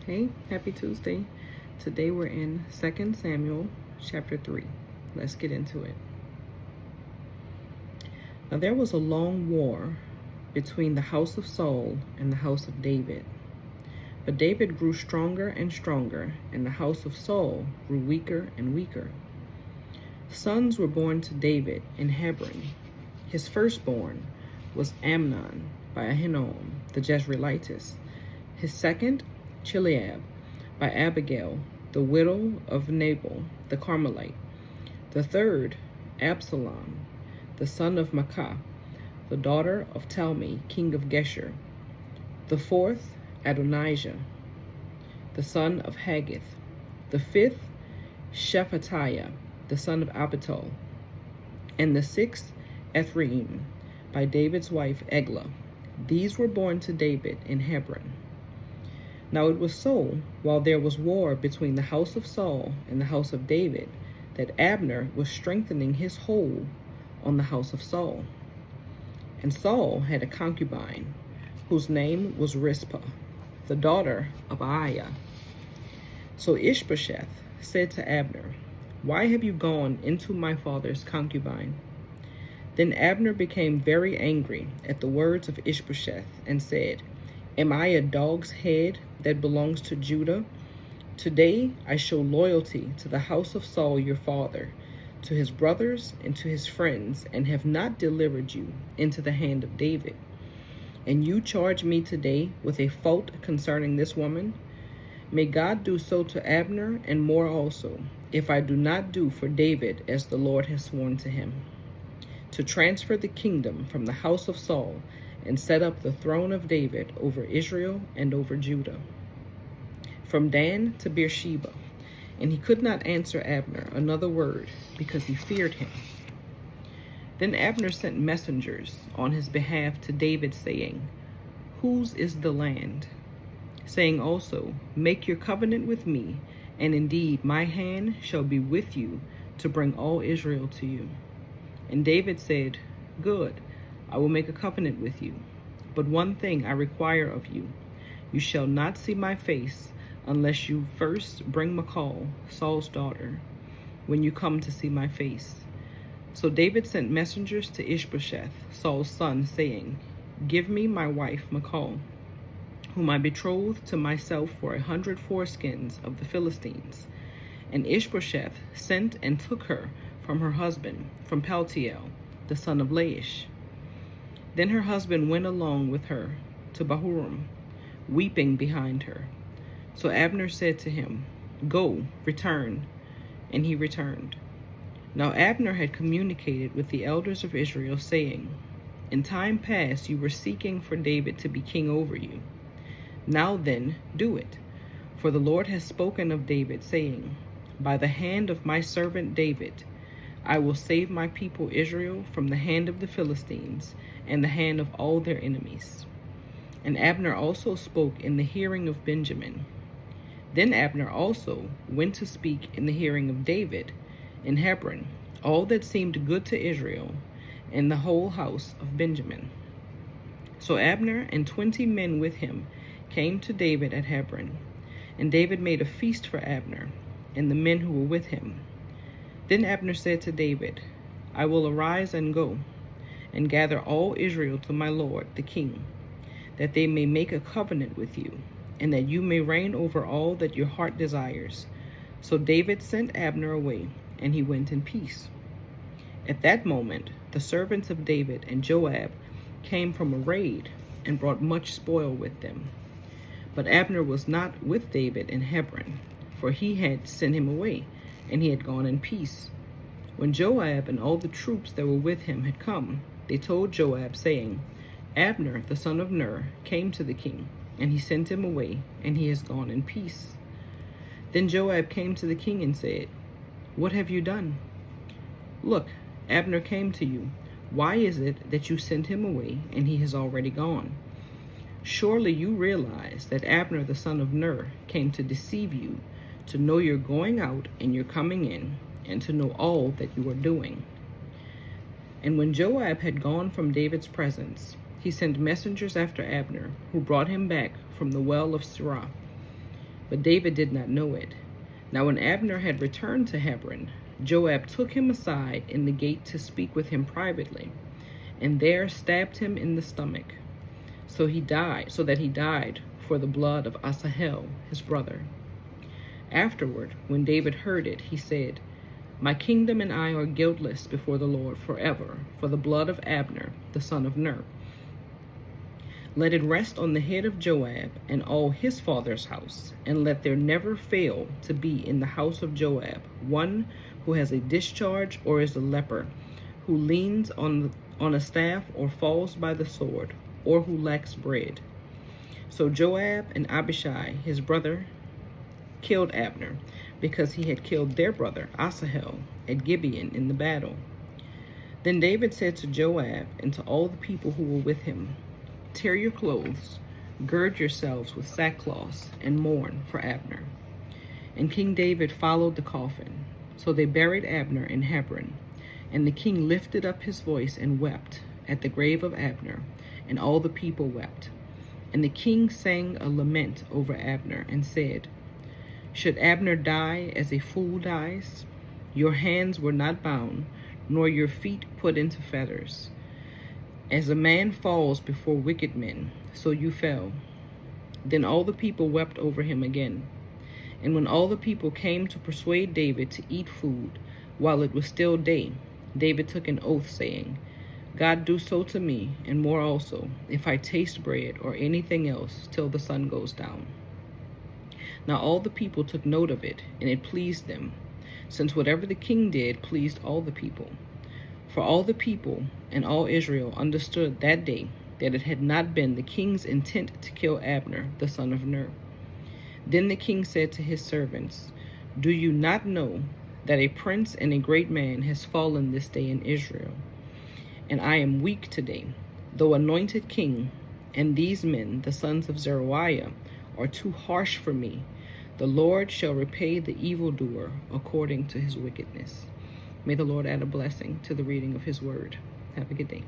Hey, happy Tuesday. Today we're in 2 Samuel chapter 3. Let's get into it. Now there was a long war between the house of Saul and the house of David. But David grew stronger and stronger, and the house of Saul grew weaker and weaker. Sons were born to David in Hebron. His firstborn was Amnon by Ahinoam the Jezreelitess. His second, Joab by Abigail, the widow of Nabal the Carmelite. The third, Absalom, the son of Maacah, the daughter of Talmi, king of Geshur. The fourth, Adonijah, the son of Haggith. The fifth, Shephatiah, the son of Abital. And the sixth, Ephraim, by David's wife Eglah. These were born to David in Hebron. Now it was so, while there was war between the house of Saul and the house of David, that Abner was strengthening his hold on the house of Saul. And Saul had a concubine, whose name was Rizpah, the daughter of Aiah. So Ishbosheth said to Abner, "Why have you gone into my father's concubine?" Then Abner became very angry at the words of Ishbosheth and said, "Am I a dog's head that belongs to Judah? Today I show loyalty to the house of Saul your father, to his brothers and to his friends, and have not delivered you into the hand of David. And you charge me today with a fault concerning this woman? May God do so to Abner and more also, if I do not do for David as the Lord has sworn to him, to transfer the kingdom from the house of Saul and set up the throne of David over Israel and over Judah, from Dan to Beersheba." And he could not answer Abner another word, because he feared him. Then Abner sent messengers on his behalf to David, saying, "Whose is the land?" Saying also, "Make your covenant with me, and indeed my hand shall be with you to bring all Israel to you." And David said, "Good, I will make a covenant with you. But one thing I require of you. You shall not see my face unless you first bring Michal, Saul's daughter, when you come to see my face." So David sent messengers to Ishbosheth, Saul's son, saying, "Give me my wife Michal, whom I betrothed to myself for 100 foreskins of the Philistines." And Ishbosheth sent and took her from her husband, from Paltiel, the son of Laish. Then her husband went along with her to Bahurim, weeping behind her. So Abner said to him, "Go, return." And he returned. Now Abner had communicated with the elders of Israel, saying, "In time past you were seeking for David to be king over you. Now then, do it. For the Lord has spoken of David, saying, By the hand of my servant David, I will save my people Israel from the hand of the Philistines and the hand of all their enemies." And Abner also spoke in the hearing of Benjamin. Then Abner also went to speak in the hearing of David in Hebron, all that seemed good to Israel, and the whole house of Benjamin. So Abner and 20 men with him came to David at Hebron, and David made a feast for Abner and the men who were with him. Then Abner said to David, "I will arise and go, and gather all Israel to my lord the king, that they may make a covenant with you, and that you may reign over all that your heart desires." So David sent Abner away, and he went in peace. At that moment, the servants of David and Joab came from a raid and brought much spoil with them. But Abner was not with David in Hebron, for he had sent him away, and he had gone in peace. When Joab and all the troops that were with him had come, they told Joab, saying, "Abner, the son of Ner, came to the king, and he sent him away, and he has gone in peace." Then Joab came to the king and said, "What have you done? Look, Abner came to you. Why is it that you sent him away, and he has already gone? Surely you realize that Abner, the son of Ner, came to deceive you, to know your going out and your coming in, and to know all that you are doing." And when Joab had gone from David's presence, he sent messengers after Abner, who brought him back from the well of Sirah. but David did not know it. Now when Abner had returned to Hebron, Joab took him aside in the gate to speak with him privately, and there stabbed him in the stomach. So that he died for the blood of Asahel, his brother. Afterward, when David heard it, he said, "My kingdom and I are guiltless before the Lord forever for the blood of Abner, the son of Ner. Let it rest on the head of Joab and all his father's house, and let there never fail to be in the house of Joab one who has a discharge or is a leper, who leans on a staff or falls by the sword, or who lacks bread." So Joab and Abishai, his brother, killed Abner, because he had killed their brother Asahel at Gibeon in the battle. Then David said to Joab and to all the people who were with him, "Tear your clothes, gird yourselves with sackcloth, and mourn for Abner." And King David followed the coffin. So they buried Abner in Hebron. And the king lifted up his voice and wept at the grave of Abner, and all the people wept. And the king sang a lament over Abner and said, "Should Abner die as a fool dies? Your hands were not bound, nor your feet put into fetters. As a man falls before wicked men, so you fell." Then all the people wept over him again. And when all the people came to persuade David to eat food, while it was still day, David took an oath, saying, "God do so to me, and more also, if I taste bread or anything else till the sun goes down." Now all the people took note of it, and it pleased them, since whatever the king did pleased all the people. For all the people and all Israel understood that day that it had not been the king's intent to kill Abner, the son of Ner. Then the king said to his servants, "Do you not know that a prince and a great man has fallen this day in Israel? And I am weak today, though anointed king, and these men, the sons of Zeruiah, are too harsh for me. The Lord shall repay the evildoer according to his wickedness." May the Lord add a blessing to the reading of his word. Have a good day.